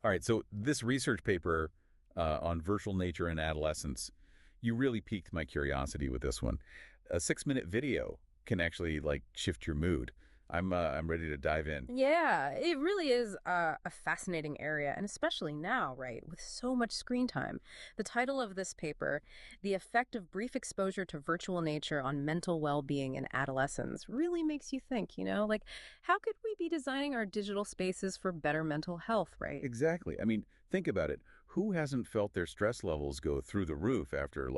All right, so this research paper on virtual nature and adolescence, you really piqued my curiosity with this one. A 6-minute video can actually like shift your mood. I'm ready to dive in. Yeah, it really is a fascinating area, and especially now, right, with so much screen time. The title of this paper, The Effect of Brief Exposure to Virtual Nature on Mental Well-Being in Adolescents, really makes you think, like, how could we be designing our digital spaces for better mental health, right? Exactly. I mean, think about it. Who hasn't felt their stress levels go through the roof after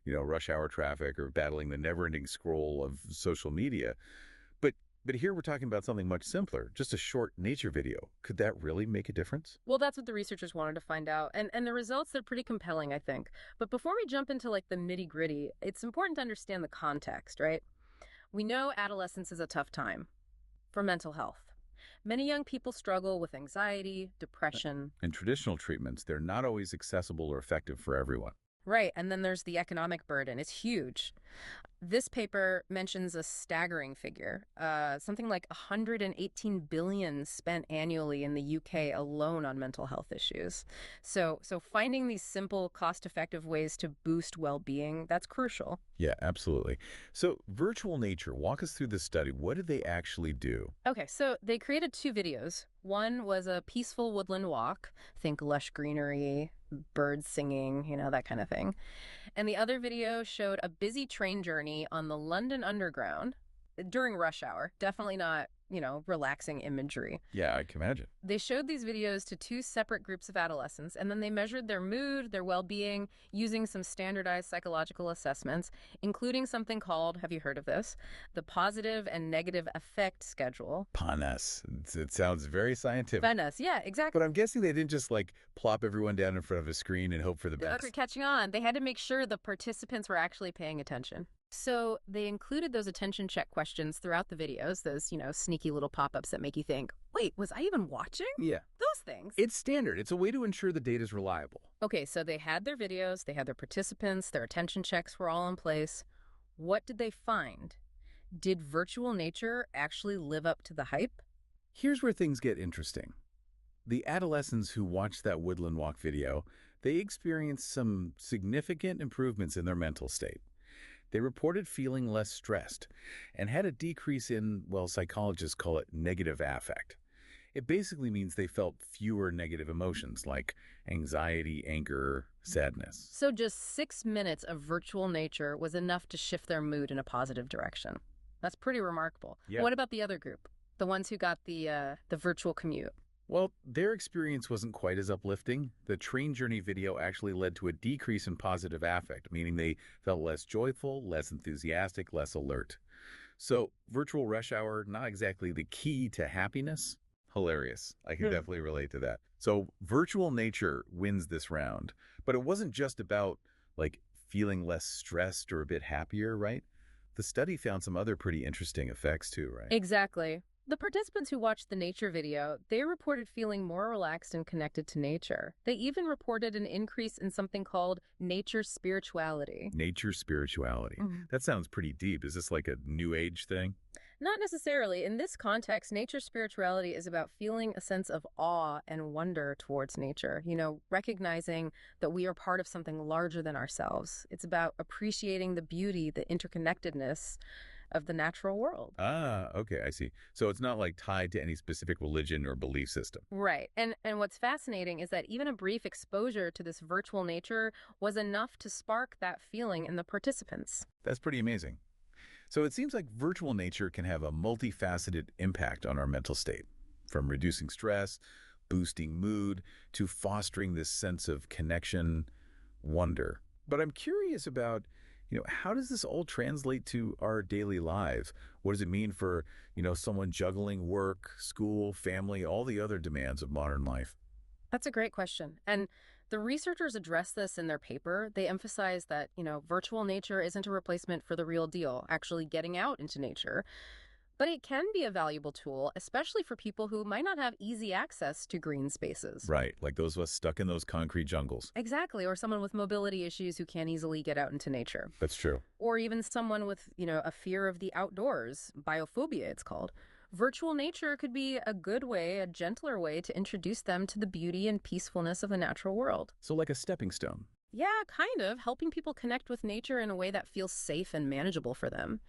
rush hour traffic or battling the never-ending scroll of social media? But but here we're talking about something much simpler, just a short nature video. Could that really make a difference? Well, that's what the researchers wanted to find out. And the results are pretty compelling, I think. But before we jump into like the nitty-gritty, it's important to understand the context, right? We know adolescence is a tough time for mental health. Many young people struggle with anxiety, depression. In traditional treatments, they're not always accessible or effective for everyone. Right, and then there's the economic burden. It's huge. This paper mentions a staggering figure, something like 118 billion spent annually in the UK alone on mental health issues. So finding these simple, cost-effective ways to boost well-being, that's crucial. Yeah, absolutely. So virtual nature, walk us through this study. What did they actually do? Okay, so they created two videos. One was a peaceful woodland walk, think lush greenery, birds singing, that kind of thing. And the other video showed a busy train journey on the London Underground during rush hour. Definitely not, relaxing imagery. Yeah, I can imagine. They showed these videos to two separate groups of adolescents, and then they measured their mood, their well-being, using some standardized psychological assessments, including something called, have you heard of this? The Positive and Negative Affect Schedule. PANAS. It sounds very scientific. PMID, yeah, But exactly. I'm guessing they didn't just like plop everyone down in front of a screen and hope for the Okay, best. catching on. They had to make sure the participants were actually paying attention. So they included those attention check questions throughout the videos, those, sneaky little pop-ups that make you think, wait, was I even watching? Yeah. Those things. It's standard. It's a way to ensure the data is reliable. Okay, so they had their videos, they had their participants, their attention checks were all in place. What did they find? Did virtual nature actually live up to the hype? Here's where things get interesting. The adolescents who watched that woodland walk video, they experienced some significant improvements in their mental state. They reported feeling less stressed and had a decrease in, well, psychologists call it negative affect. It basically means they felt fewer negative emotions like anxiety, anger, sadness. So just 6 minutes of virtual nature was enough to shift their mood in a positive direction. That's pretty remarkable. Yeah. What about the other group? The ones who got the virtual commute? Well, their experience wasn't quite as uplifting. The train journey video actually led to a decrease in positive affect, meaning they felt less joyful, less enthusiastic, less alert. So virtual rush hour, not exactly the key to happiness. Hilarious. I can definitely relate to that. So virtual nature wins this round. But it wasn't just about like feeling less stressed or a bit happier, right? The study found some other pretty interesting effects too, right? Exactly. The participants who watched the nature video, they reported feeling more relaxed and connected to nature. They even reported an increase in something called nature spirituality. Nature spirituality. Mhm. That sounds pretty deep. Is this like a new age thing? Not necessarily. In this context, nature spirituality is about feeling a sense of awe and wonder towards nature, recognizing that we are part of something larger than ourselves. It's about appreciating the beauty, the interconnectedness of the natural world. Ah, okay, I see. So it's not like tied to any specific religion or belief system. Right. And what's fascinating is that even a brief exposure to this virtual nature was enough to spark that feeling in the participants. That's pretty amazing. So it seems like virtual nature can have a multifaceted impact on our mental state, from reducing stress, boosting mood, to fostering this sense of connection, wonder. But I'm curious about, how does this all translate to our daily lives? What does it mean for, someone juggling work, school, family, all the other demands of modern life? That's a great question. And the researchers address this in their paper. They emphasize that, virtual nature isn't a replacement for the real deal, actually getting out into nature. But it can be a valuable tool, especially for people who might not have easy access to green spaces. Right, like those of us stuck in those concrete jungles. Exactly, or someone with mobility issues who can't easily get out into nature. That's true. Or even someone with, a fear of the outdoors, biophobia it's called. Virtual nature could be a good way, a gentler way to introduce them to the beauty and peacefulness of the natural world. So like a stepping stone. Yeah, kind of, helping people connect with nature in a way that feels safe and manageable for them.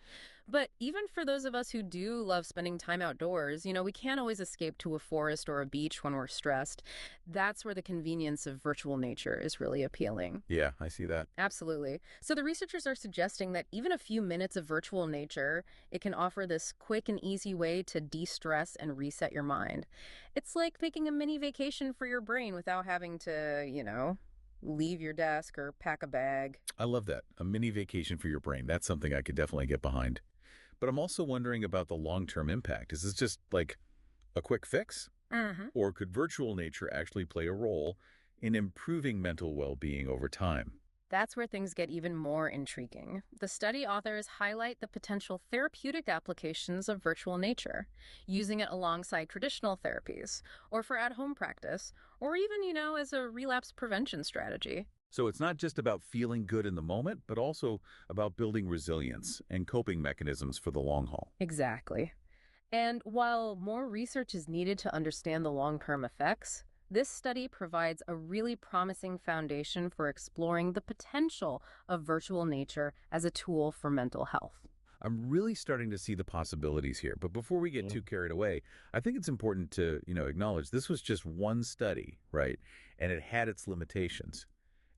But even for those of us who do love spending time outdoors, we can't always escape to a forest or a beach when we're stressed. That's where the convenience of virtual nature is really appealing. Yeah, I see that. Absolutely. So the researchers are suggesting that even a few minutes of virtual nature, it can offer this quick and easy way to de-stress and reset your mind. It's like taking a mini vacation for your brain without having to, leave your desk or pack a bag. I love that. A mini vacation for your brain. That's something I could definitely get behind. But I'm also wondering about the long-term impact. Is this just like a quick fix? Hmm. Or could virtual nature actually play a role in improving mental well-being over time? That's where things get even more intriguing. The study authors highlight the potential therapeutic applications of virtual nature, using it alongside traditional therapies, or for at-home practice, or even, as a relapse prevention strategy. So it's not just about feeling good in the moment, but also about building resilience and coping mechanisms for the long haul. Exactly. And while more research is needed to understand the long-term effects, this study provides a really promising foundation for exploring the potential of virtual nature as a tool for mental health. I'm really starting to see the possibilities here. But before we get too carried away, I think it's important to, acknowledge this was just one study, right? And it had its limitations.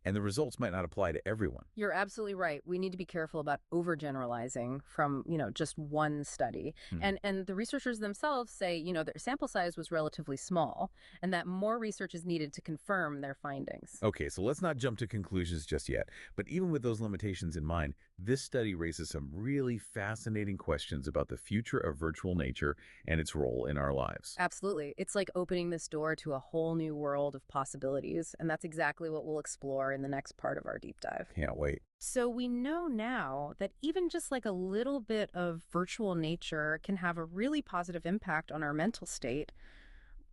And the results might not apply to everyone. You're absolutely right. We need to be careful about overgeneralizing from, just one study. Hmm. And the researchers themselves say, their sample size was relatively small and that more research is needed to confirm their findings. Okay, so let's not jump to conclusions just yet. But even with those limitations in mind, this study raises some really fascinating questions about the future of virtual nature and its role in our lives. Absolutely. It's like opening this door to a whole new world of possibilities. And that's exactly what we'll explore in the next part of our deep dive. Can't wait. So we know now that even just like a little bit of virtual nature can have a really positive impact on our mental state.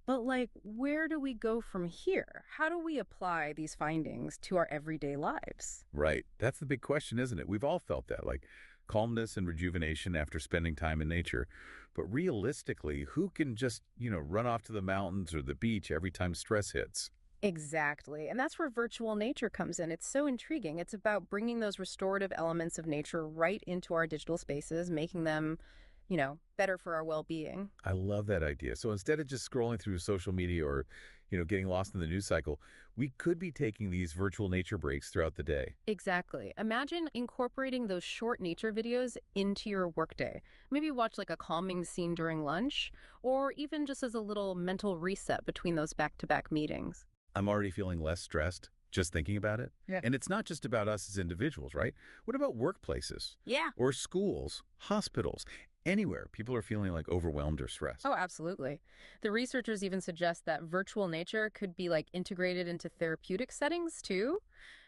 But where do we go from here? How do we apply these findings to our everyday lives? Right. That's the big question, isn't it? We've all felt that, like calmness and rejuvenation after spending time in nature. But realistically, who can just, run off to the mountains or the beach every time stress hits? Exactly. And that's where virtual nature comes in. It's so intriguing. It's about bringing those restorative elements of nature right into our digital spaces, making them, better for our well-being. I love that idea. So instead of just scrolling through social media or, getting lost in the news cycle, we could be taking these virtual nature breaks throughout the day. Exactly. Imagine incorporating those short nature videos into your workday. Maybe watch like a calming scene during lunch, or even just as a little mental reset between those back-to-back meetings. I'm already feeling less stressed just thinking about it. Yeah. And it's not just about us as individuals, right? What about workplaces Yeah. or schools, hospitals, anywhere people are feeling like overwhelmed or stressed? Oh, absolutely. The researchers even suggest that virtual nature could be integrated into therapeutic settings too.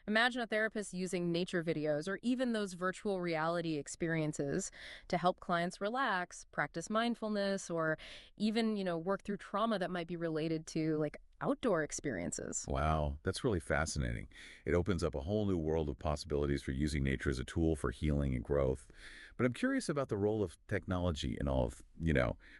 Imagine a therapist using nature videos or even those virtual reality experiences to help clients relax, practice mindfulness, or even, work through trauma that might be related to outdoor experiences. Wow, that's really fascinating. It opens up a whole new world of possibilities for using nature as a tool for healing and growth. But I'm curious about the role of technology in all of,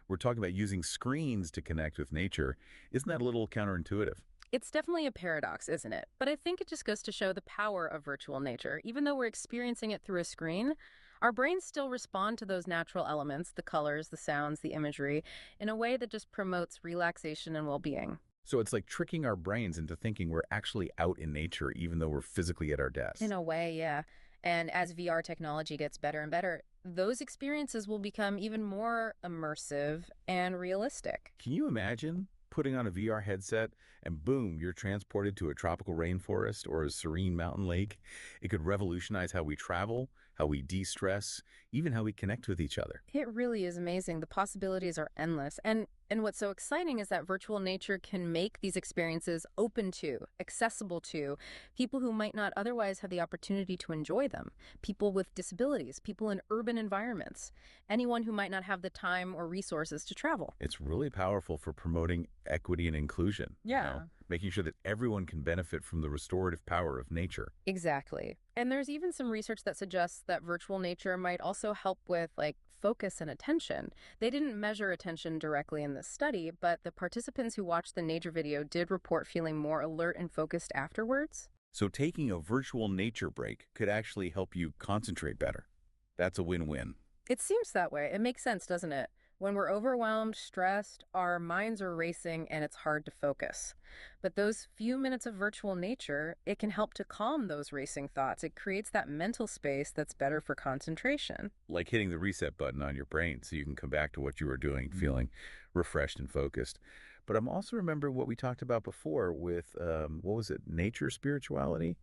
we're talking about using screens to connect with nature. Isn't that a little counterintuitive? It's definitely a paradox, isn't it? But I think it just goes to show the power of virtual nature. Even though we're experiencing it through a screen, our brains still respond to those natural elements, the colors, the sounds, the imagery, in a way that just promotes relaxation and well-being. So it's like tricking our brains into thinking we're actually out in nature, even though we're physically at our desks. In a way, yeah. And as VR technology gets better and better, those experiences will become even more immersive and realistic. Can you imagine putting on a VR headset and boom, you're transported to a tropical rainforest or a serene mountain lake? It could revolutionize how we travel, how we de-stress, even how we connect with each other. It really is amazing. The possibilities are endless. And what's so exciting is that virtual nature can make these experiences open to, accessible to people who might not otherwise have the opportunity to enjoy them. People with disabilities, people in urban environments, anyone who might not have the time or resources to travel. It's really powerful for promoting equity and inclusion. Yeah. making sure that everyone can benefit from the restorative power of nature. Exactly. And there's even some research that suggests that virtual nature might also help with focus and attention. They didn't measure attention directly in this study, but the participants who watched the nature video did report feeling more alert and focused afterwards. So taking a virtual nature break could actually help you concentrate better. That's a win-win. It seems that way. It makes sense, doesn't it? When we're overwhelmed, stressed, our minds are racing and it's hard to focus. But those few minutes of virtual nature, it can help to calm those racing thoughts. It creates that mental space that's better for concentration. Like hitting the reset button on your brain so you can come back to what you were doing, feeling refreshed and focused. But I'm also remember what we talked about before with, what was it, nature spirituality?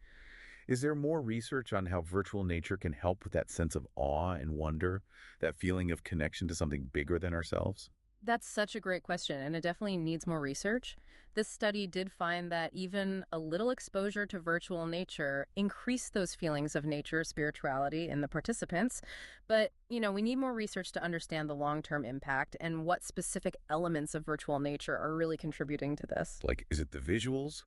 Is there more research on how virtual nature can help with that sense of awe and wonder, that feeling of connection to something bigger than ourselves? That's such a great question, and it definitely needs more research. This study did find that even a little exposure to virtual nature increased those feelings of nature spirituality in the participants. But, we need more research to understand the long-term impact and what specific elements of virtual nature are really contributing to this. Like, is it the visuals,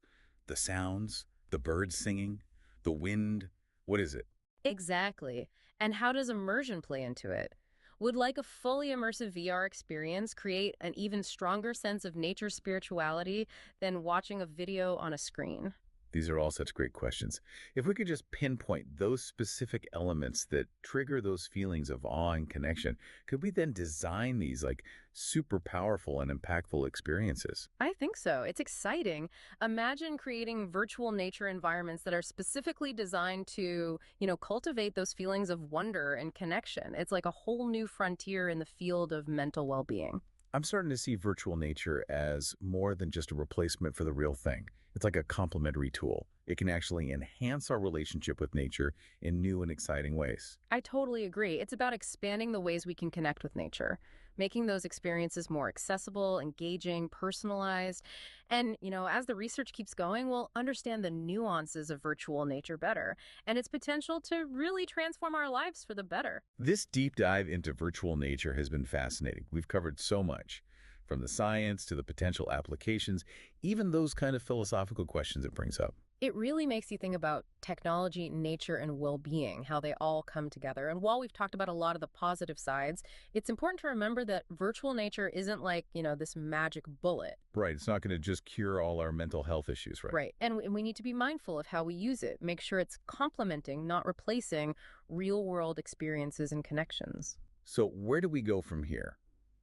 the sounds, the birds singing, the wind? What is it? Exactly. And how does immersion play into it? Would a fully immersive VR experience create an even stronger sense of nature spirituality than watching a video on a screen? These are all such great questions. If we could just pinpoint those specific elements that trigger those feelings of awe and connection, could we then design these like super powerful and impactful experiences? I think so. It's exciting. Imagine creating virtual nature environments that are specifically designed to, cultivate those feelings of wonder and connection. It's like a whole new frontier in the field of mental well-being. I'm starting to see virtual nature as more than just a replacement for the real thing. It's like a complementary tool. It can actually enhance our relationship with nature in new and exciting ways. I totally agree. It's about expanding the ways we can connect with nature, making those experiences more accessible, engaging, personalized. And, as the research keeps going, we'll understand the nuances of virtual nature better and its potential to really transform our lives for the better. This deep dive into virtual nature has been fascinating. We've covered so much, from the science to the potential applications, even those kind of philosophical questions it brings up. It really makes you think about technology, nature, and well-being, how they all come together. And while we've talked about a lot of the positive sides, it's important to remember that virtual nature isn't like, this magic bullet. Right. It's not going to just cure all our mental health issues, right? Right. And we need to be mindful of how we use it. Make sure it's complementing, not replacing real-world experiences and connections. So where do we go from here?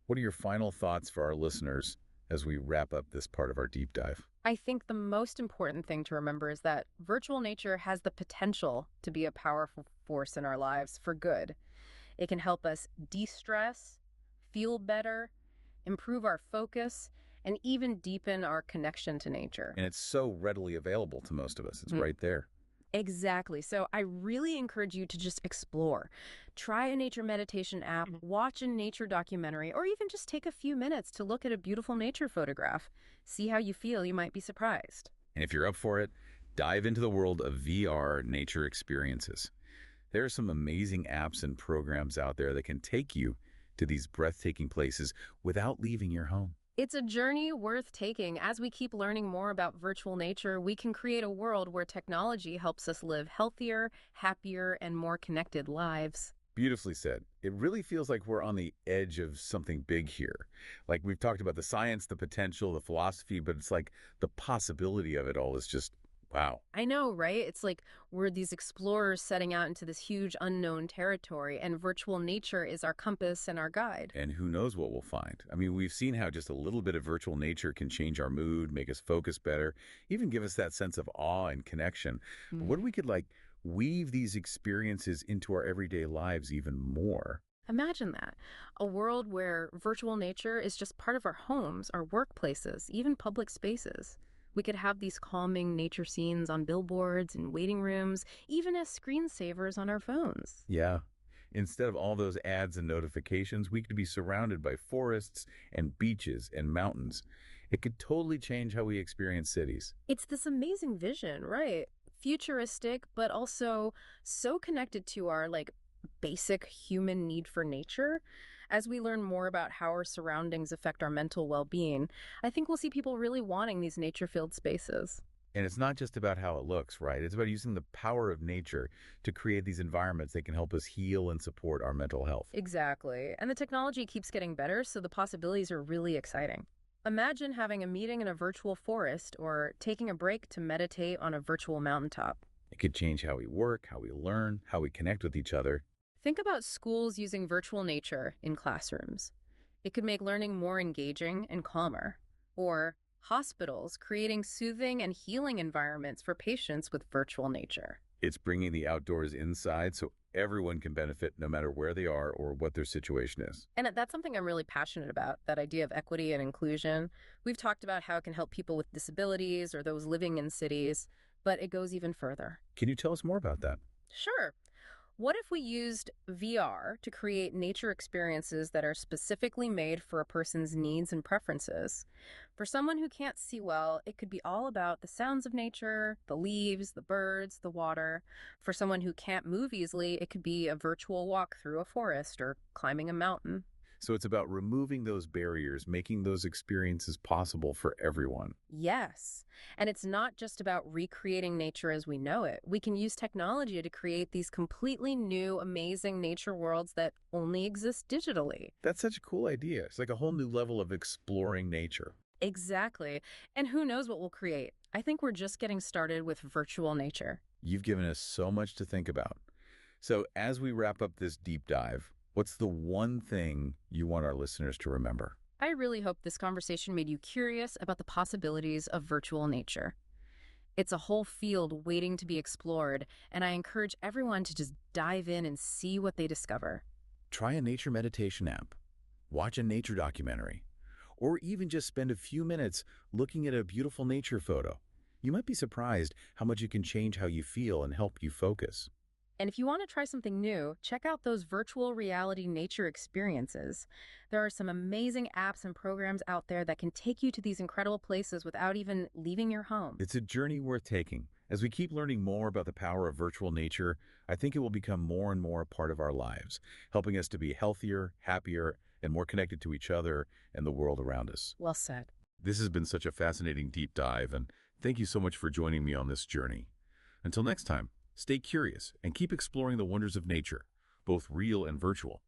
What are your final thoughts for our listeners as we wrap up this part of our deep dive? I think the most important thing to remember is that virtual nature has the potential to be a powerful force in our lives for good. It can help us de-stress, feel better, improve our focus, and even deepen our connection to nature. And it's so readily available to most of us. It's Mhm. right there. Exactly. So I really encourage you to just explore. Try a nature meditation app, watch a nature documentary, or even just take a few minutes to look at a beautiful nature photograph. See how you feel. You might be surprised. And if you're up for it, dive into the world of VR nature experiences. There are some amazing apps and programs out there that can take you to these breathtaking places without leaving your home. It's a journey worth taking. As we keep learning more about virtual nature, we can create a world where technology helps us live healthier, happier, and more connected lives. Beautifully said. It really feels like we're on the edge of something big here. Like we've talked about the science, the potential, the philosophy, but it's like the possibility of it all is just, wow. I know, right? It's like we're these explorers setting out into this huge unknown territory, and virtual nature is our compass and our guide. And who knows what we'll find. I mean, we've seen how just a little bit of virtual nature can change our mood, make us focus better, even give us that sense of awe and connection. But what if we could weave these experiences into our everyday lives even more? Imagine that. A world where virtual nature is just part of our homes, our workplaces, even public spaces. We could have these calming nature scenes on billboards and waiting rooms, even as screensavers on our phones. Yeah. Instead of all those ads and notifications, we could be surrounded by forests and beaches and mountains. It could totally change how we experience cities. It's this amazing vision, right? Futuristic, but also so connected to our basic human need for nature. As we learn more about how our surroundings affect our mental well-being, I think we'll see people really wanting these nature-filled spaces. And it's not just about how it looks, right? It's about using the power of nature to create these environments that can help us heal and support our mental health. Exactly. And the technology keeps getting better, so the possibilities are really exciting. Imagine having a meeting in a virtual forest or taking a break to meditate on a virtual mountaintop. It could change how we work, how we learn, how we connect with each other. Think about schools using virtual nature in classrooms. It could make learning more engaging and calmer. Or hospitals creating soothing and healing environments for patients with virtual nature. It's bringing the outdoors inside so everyone can benefit no matter where they are or what their situation is. And that's something I'm really passionate about, that idea of equity and inclusion. We've talked about how it can help people with disabilities or those living in cities, but it goes even further. Can you tell us more about that? Sure. What if we used VR to create nature experiences that are specifically made for a person's needs and preferences? For someone who can't see well, it could be all about the sounds of nature, the leaves, the birds, the water. For someone who can't move easily, it could be a virtual walk through a forest or climbing a mountain. So it's about removing those barriers, making those experiences possible for everyone. Yes. And it's not just about recreating nature as we know it. We can use technology to create these completely new, amazing nature worlds that only exist digitally. That's such a cool idea. It's like a whole new level of exploring nature. Exactly. And who knows what we'll create? I think we're just getting started with virtual nature. You've given us so much to think about. So as we wrap up this deep dive, what's the one thing you want our listeners to remember? I really hope this conversation made you curious about the possibilities of virtual nature. It's a whole field waiting to be explored, and I encourage everyone to just dive in and see what they discover. Try a nature meditation app, watch a nature documentary, or even just spend a few minutes looking at a beautiful nature photo. You might be surprised how much it can change how you feel and help you focus. And if you want to try something new, check out those virtual reality nature experiences. There are some amazing apps and programs out there that can take you to these incredible places without even leaving your home. It's a journey worth taking. As we keep learning more about the power of virtual nature, I think it will become more and more a part of our lives, helping us to be healthier, happier, and more connected to each other and the world around us. Well said. This has been such a fascinating deep dive, and thank you so much for joining me on this journey. Until next time, stay curious and keep exploring the wonders of nature, both real and virtual.